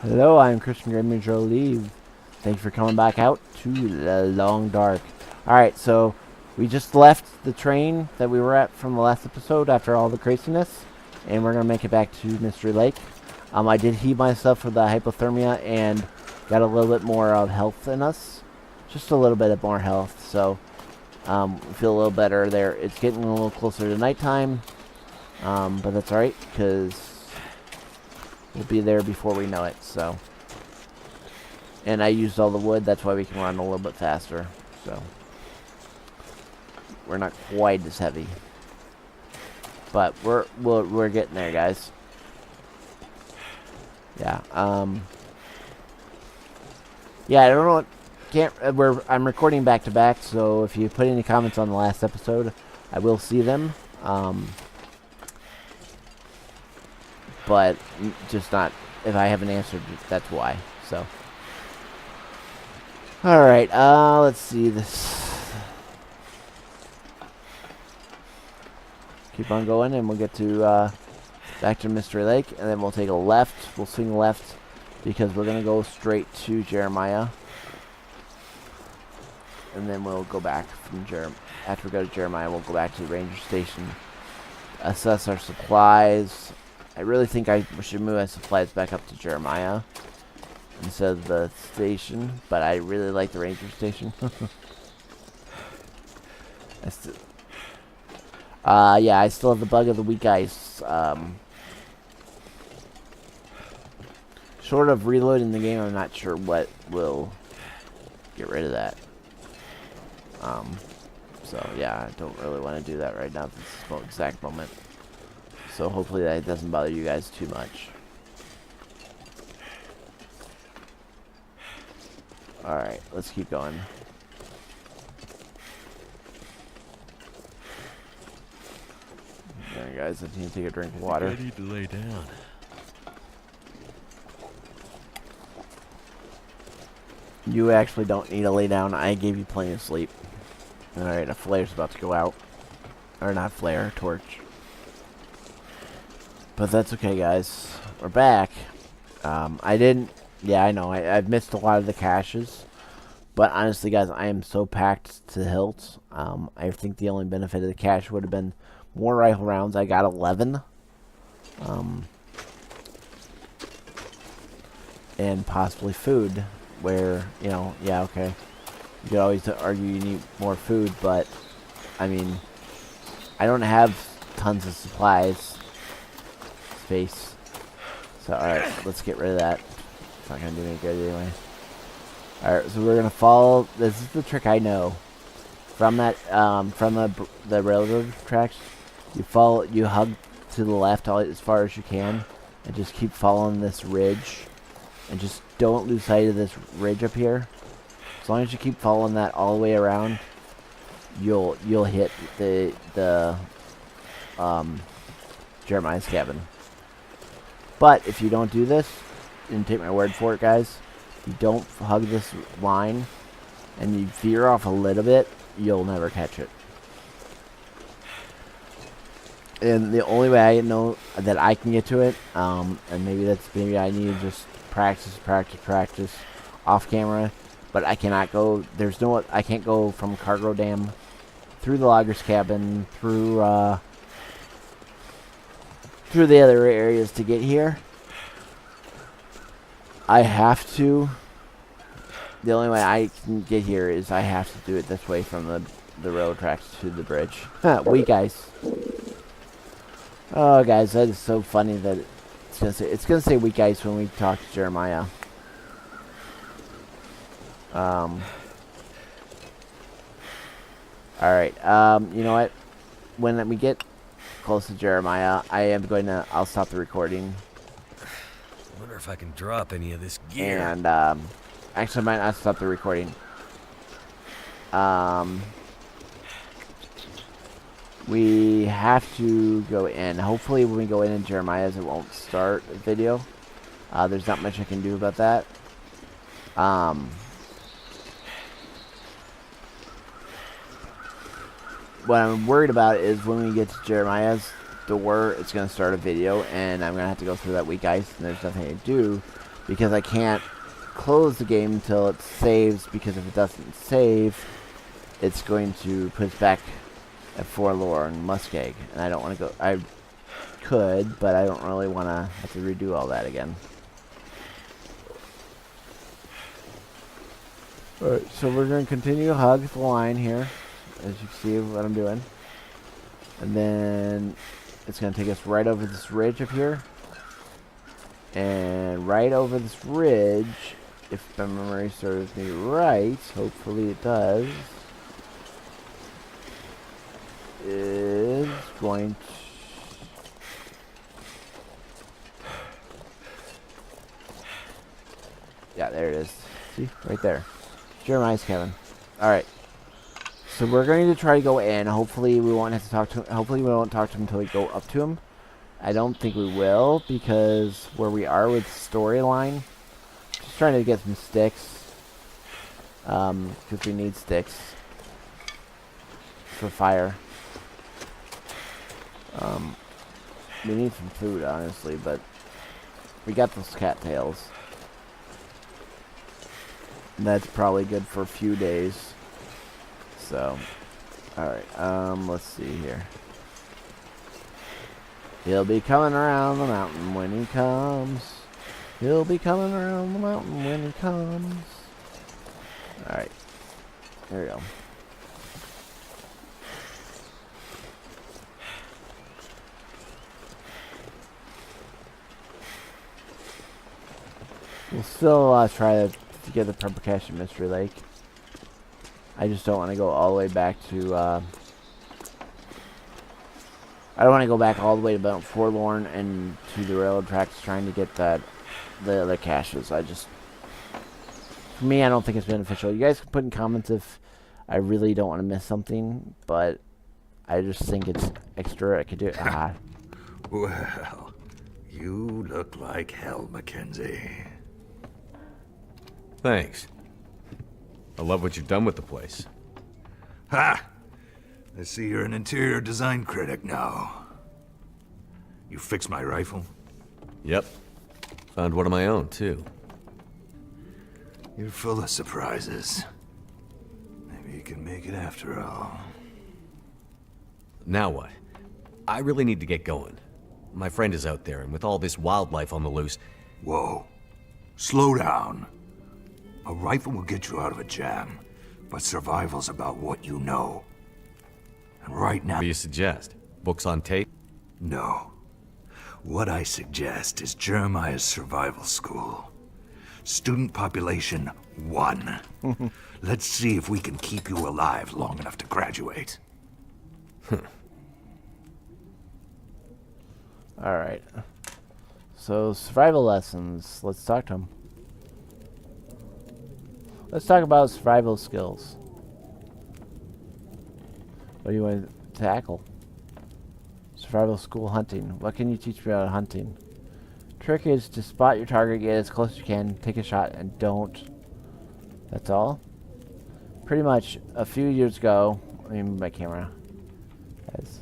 Hello, I'm Christian Gamer Jolie. Thanks for coming back out to the Long Dark. Alright, so we just left the train that we were at from the last episode after all the craziness, and we're going to make it back to Mystery Lake. I did heal myself with the hypothermia and got a little bit more of health in us. Just a little bit of more health, so we feel a little better there. It's getting a little closer to nighttime, but that's alright, because we'll be there before we know it, so. And I used all the wood, that's why we can run a little bit faster, so. We're not quite as heavy. But we're getting there, guys. Yeah, yeah, I don't know what, I'm recording back to back, so if you put any comments on the last episode, I will see them. But just not, if I haven't answered, that's why. So, all right. Let's see this. Keep on going, and we'll get to back to Mystery Lake, and then we'll take a left. We'll swing left because we're gonna go straight to Jeremiah, and then we'll go back from After we go to Jeremiah, we'll go back to the ranger station, assess our supplies. I really think I should move my supplies back up to Jeremiah instead of the station, but I really like the ranger station. Yeah, I still have the bug of the weak ice. Short of reloading the game, I'm not sure what will get rid of that. So yeah, I don't really want to do that right now at this exact moment. So hopefully that doesn't bother you guys too much. Alright, let's keep going. Alright guys, I need to take a drink of water. I need to lay down. You actually don't need to lay down. I gave you plenty of sleep. Alright, a flare's about to go out. Or not flare, a torch. But that's okay, guys. We're back. Yeah, I know. I've missed a lot of the caches. But honestly, guys, I am so packed to the hilt. I think the only benefit of the cache would have been more rifle rounds. I got 11. And possibly food. Where, you know, yeah, okay. You could always argue you need more food, but, I mean, I don't have tons of supplies. Space. So, alright, let's get rid of that. It's not going to do any good anyway. Alright, so we're going to follow. This is the trick I know. From that, from the railroad tracks, you hug to the left as far as you can, and just keep following this ridge. And just don't lose sight of this ridge up here. As long as you keep following that all the way around, you'll hit the Jeremiah's cabin. But if you don't do this, and take my word for it, guys, you don't hug this line, and you veer off a little bit, you'll never catch it. And the only way I know that I can get to it, and maybe I need to just practice off camera, but I cannot go. I can't go from Cargo Dam through the logger's cabin through the other areas to get here. I have to. The only way I can get here is I have to do it this way from the railroad tracks to the bridge. Weak ice. Oh, guys, that is so funny that it's gonna say weak ice when we talk to Jeremiah. Alright, you know what? When we get close to Jeremiah, I'll stop the recording. I wonder if I can drop any of this gear. And, actually, I might not stop the recording. We have to go in. Hopefully when we go in Jeremiah's, it won't start the video. There's not much I can do about that. What I'm worried about is when we get to Jeremiah's door, it's going to start a video, and I'm going to have to go through that weak ice, and there's nothing to do because I can't close the game until it saves, because if it doesn't save, it's going to put us back at Forlorn Muskeg, and I don't want to go. I could, but I don't really want to have to redo all that again. Alright, so we're going to continue to hug the line here, as you can see what I'm doing. And then it's going to take us right over this ridge up here. And right over this ridge, if my memory serves me right, hopefully it does, is going to... Yeah, there it is. See? Right there. Jeremiah's cabin. Alright. So we're going to try to go in. Hopefully we won't have to talk to him. Hopefully we won't talk to him until we go up to him. I don't think we will, because where we are with storyline, just trying to get some sticks. Because we need sticks for fire. We need some food, honestly, but we got those cattails. And that's probably good for a few days. So, alright, let's see here. He'll be coming around the mountain when he comes. He'll be coming around the mountain when he comes. Alright. There we go. We'll still try to get the Purple Cache at Mystery Lake. I just don't want to go all the way back to... I don't want to go back all the way to Mount Forlorn and to the railroad tracks trying to get the other caches. For me, I don't think it's beneficial. You guys can put in comments if I really don't want to miss something, but I just think it's extra. I could do it. Well, you look like hell, Mackenzie. Thanks. I love what you've done with the place. Ha! I see you're an interior design critic now. You fixed my rifle? Yep. Found one of my own, too. You're full of surprises. Maybe you can make it after all. Now what? I really need to get going. My friend is out there, and with all this wildlife on the loose... Whoa. Slow down. A rifle will get you out of a jam, but survival's about what you know. And right now... What do you suggest? Books on tape? No. What I suggest is Jeremiah's survival school. Student population 1. Let's see if we can keep you alive long enough to graduate. Alright. So, survival lessons. Let's talk to him. Let's talk about survival skills. What do you want to tackle? Survival school hunting. What can you teach me about hunting? Trick is to spot your target, get as close as you can, take a shot, and don't. That's all? Pretty much a few years ago. Let me move my camera. Guys.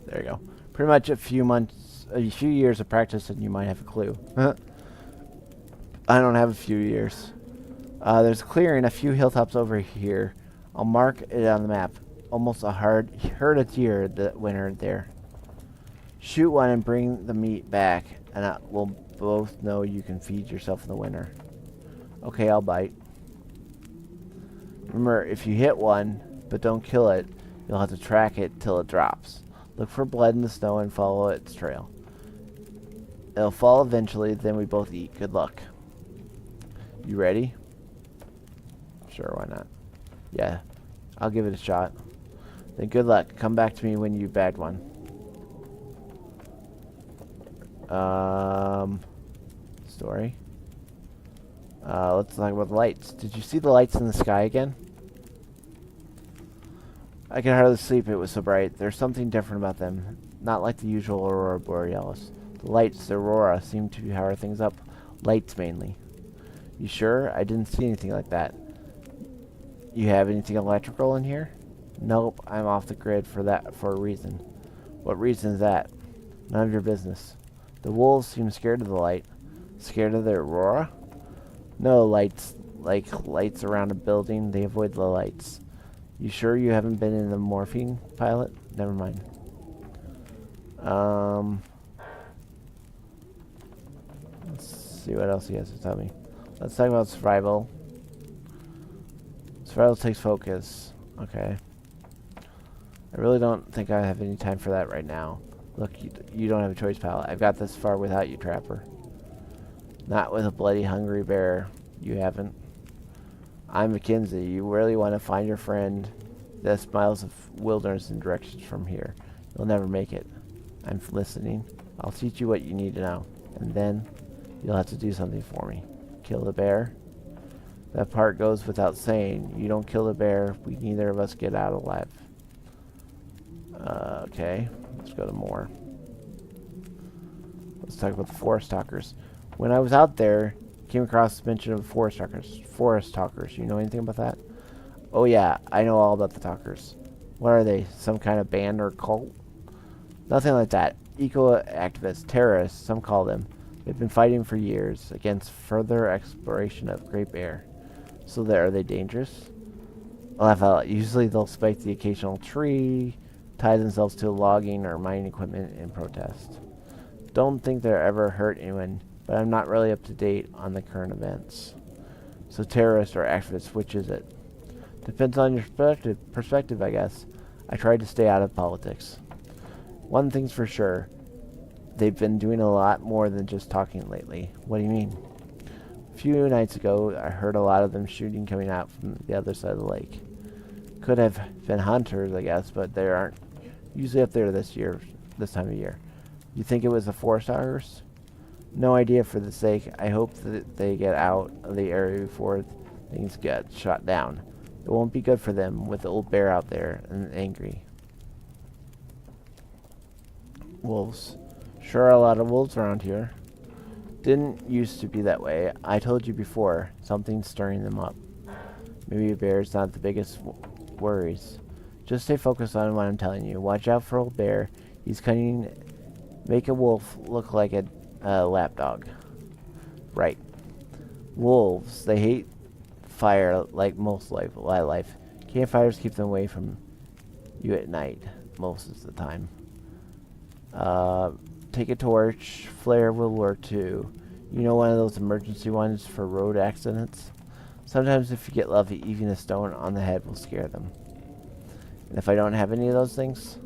There you go. Pretty much a few years of practice and you might have a clue. I don't have a few years. There's a clearing a few hilltops over here. I'll mark it on the map. Almost a herd of deer that winter there. Shoot one and bring the meat back, and we'll both know you can feed yourself in the winter. Okay, I'll bite. Remember, if you hit one, but don't kill it, you'll have to track it till it drops. Look for blood in the snow and follow its trail. It'll fall eventually, then we both eat. Good luck. You ready? Sure, why not? Yeah, I'll give it a shot. Then good luck. Come back to me when you bagged one. Story. Let's talk about the lights. Did you see the lights in the sky again? I could hardly sleep, it was so bright. There's something different about them. Not like the usual Aurora Borealis. The lights, the Aurora, seem to power things up. Lights mainly. You sure? I didn't see anything like that. You have anything electrical in here? Nope, I'm off the grid for a reason. What reason is that? None of your business. The wolves seem scared of the light. Scared of the aurora? No lights, like lights around a building. They avoid the lights. You sure you haven't been in the morphine pilot? Never mind. Let's see what else he has to tell me. Let's talk about survival. Survival takes focus. Okay. I really don't think I have any time for that right now. Look, you don't have a choice, pal. I've got this far without you, Trapper. Not with a bloody hungry bear. You haven't. I'm Mackenzie. You really want to find your friend? There's miles of wilderness and directions from here. You'll never make it. I'm listening. I'll teach you what you need to know. And then, you'll have to do something for me. Kill the bear? That part goes without saying. You don't kill the bear, neither of us get out alive. Okay. Let's go to more. Let's talk about the forest talkers. When I was out there, came across this mention of forest talkers. Forest talkers. You know anything about that? Oh yeah, I know all about the talkers. What are they? Some kind of band or cult? Nothing like that. Eco-activists, terrorists, some call them. They've been fighting for years against further exploration of Great Bear. So are they dangerous? I'll laugh out. Usually they'll spike the occasional tree, tie themselves to logging or mining equipment in protest. Don't think they'll ever hurt anyone, but I'm not really up to date on the current events. So terrorists or activists, which is it? Depends on your perspective, I guess. I try to stay out of politics. One thing's for sure. They've been doing a lot more than just talking lately. What do you mean? A few nights ago, I heard a lot of them shooting coming out from the other side of the lake. Could have been hunters, I guess, but they aren't usually up there this time of year. You think it was the forest talkers? No idea for the sake. I hope that they get out of the area before things get shot down. It won't be good for them with the old bear out there and angry. Wolves. Sure are a lot of wolves around here. Didn't used to be that way. I told you before, something's stirring them up. Maybe a bear's not the biggest worries. Just stay focused on what I'm telling you. Watch out for old bear. He's cunning. Make a wolf look like a lapdog. Right. Wolves, they hate fire like most wildlife. Campfires keep them away from you at night, most of the time. Take a torch, flare will work too. You know, one of those emergency ones for road accidents? Sometimes if you get lucky, even a stone on the head will scare them. And if I don't have any of those things,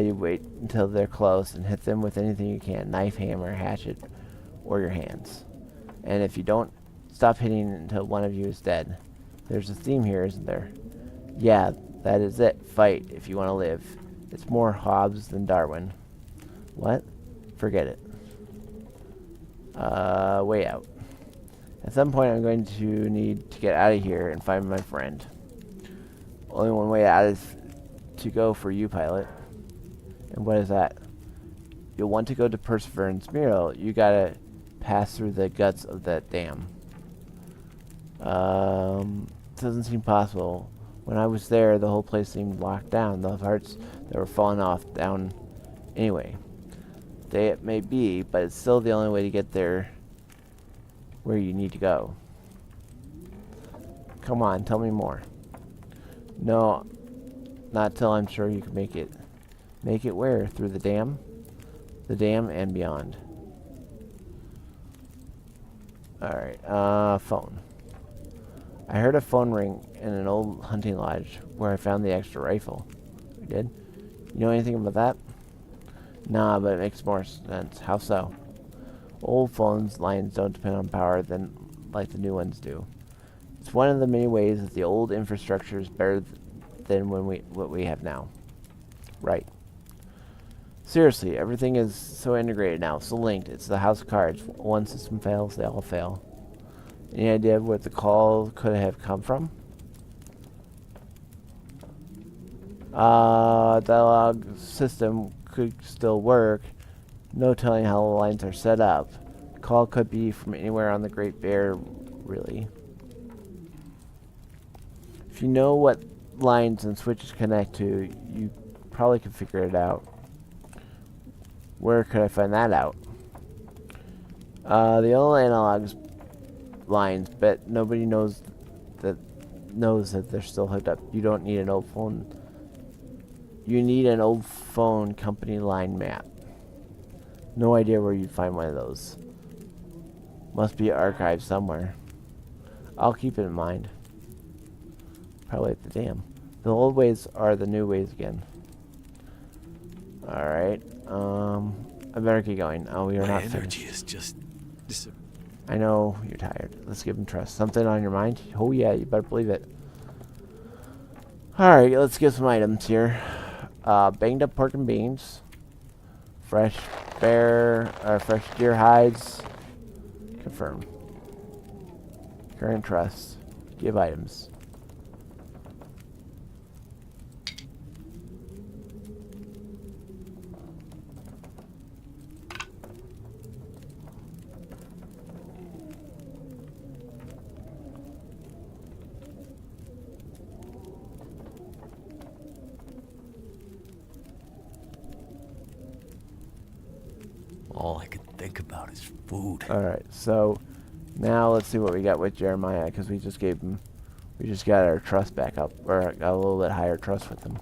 you wait until they're close and hit them with anything you can. Knife, hammer, hatchet, or your hands. And if you don't, stop hitting until one of you is dead. There's a theme here, isn't there? Yeah, that is it. Fight if you want to live. It's more Hobbes than Darwin. What? Forget it. Way out. At some point I'm going to need to get out of here and find my friend. Only one way out is to go for you, pilot. And what is that? You'll want to go to Perseverance Mural. You gotta pass through the guts of that dam. Doesn't seem possible. When I was there, the whole place seemed locked down. The parts that were falling off down anyway. It may be, but it's still the only way to get there where you need to go. Come on, tell me more. No, not till I'm sure you can make it. Make it where? Through the dam? The dam and beyond. Alright, phone. I heard a phone ring in an old hunting lodge where I found the extra rifle. You did? You know anything about that? Nah, but it makes more sense. How so? Old phones lines don't depend on power like the new ones do. It's one of the many ways that the old infrastructure is better than what we have now. Right. Seriously, everything is so integrated now, so linked. It's the house of cards. One system fails, they all fail. Any idea of where the call could have come from? Dialogue system could still work. No telling how the lines are set up. The call could be from anywhere on the Great Bear, really. If you know what lines and switches connect to, you probably could figure it out. Where could I find that out? The old analogs lines, but nobody knows that they're still hooked up. You don't need an old phone. You need an old phone company line map. No idea where you'd find one of those. Must be archived somewhere. I'll keep it in mind. Probably at the dam. The old ways are the new ways again. Alright. I better get going. Oh, we are not My energy finished. is just... I know you're tired. Let's give him trust. Something on your mind? Oh yeah, you better believe it. Alright, let's get some items here. Banged up pork and beans. Fresh deer hides. Confirm. Current trust. Give items. All I could think about is food. Alright, so now let's see what we got with Jeremiah, because we just got our trust back up, or got a little bit higher trust with him.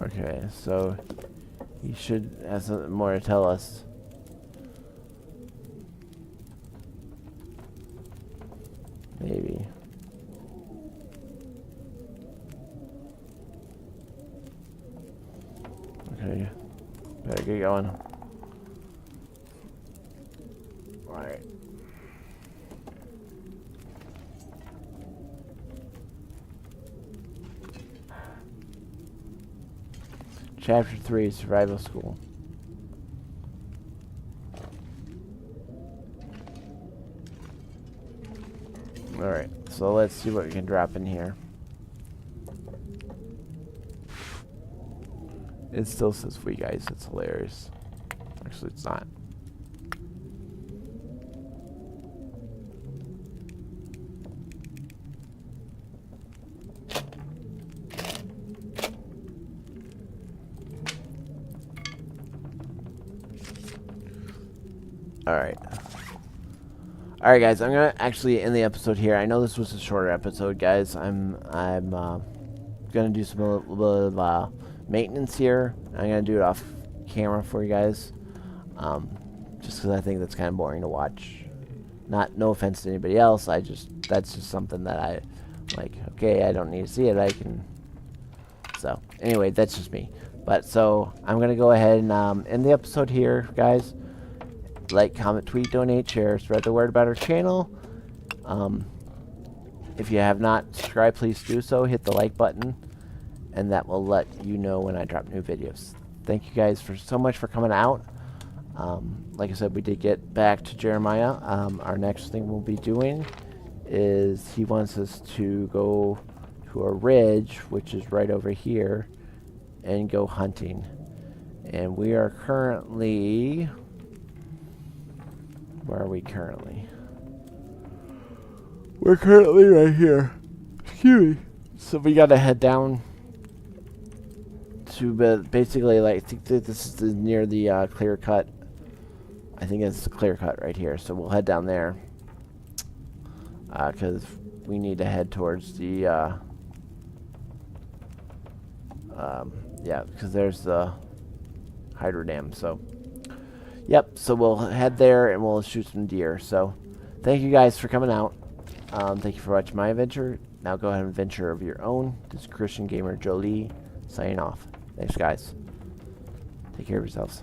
Okay, so he should have something more to tell us. Maybe. Okay, better get going. Alright. Chapter 3, Survival School. Alright, so let's see what we can drop in here. It still says "we guys," it's hilarious. Actually, it's not. Alright. Alright guys, I'm gonna actually end the episode here. I know this was a shorter episode, guys. I'm gonna do some little bit of maintenance here. I'm gonna do it off camera for you guys. Just because I think that's kind of boring to watch. No offense to anybody else, that's just something that I like, okay, I don't need to see it, I can. So anyway, that's just me. But so I'm gonna go ahead and end the episode here, guys. Like, comment, tweet, donate, share, spread the word about our channel. If you have not subscribed, please do so. Hit the like button, and that will let you know when I drop new videos. Thank you guys so much for coming out. Like I said, we did get back to Jeremiah. Our next thing we'll be doing is he wants us to go to a ridge, which is right over here, and go hunting. And we are currently... Where are we currently? We're currently right here. Excuse me. So we gotta head down to basically, like, I think that this is near the clear cut. I think it's the clear cut right here. So we'll head down there. Because we need to head towards the, yeah, because there's the hydro dam, so. Yep, so we'll head there and we'll shoot some deer. So, thank you guys for coming out. Thank you for watching my adventure. Now go ahead and venture of your own. This is Christian Gamer Jolie signing off. Thanks, guys. Take care of yourselves.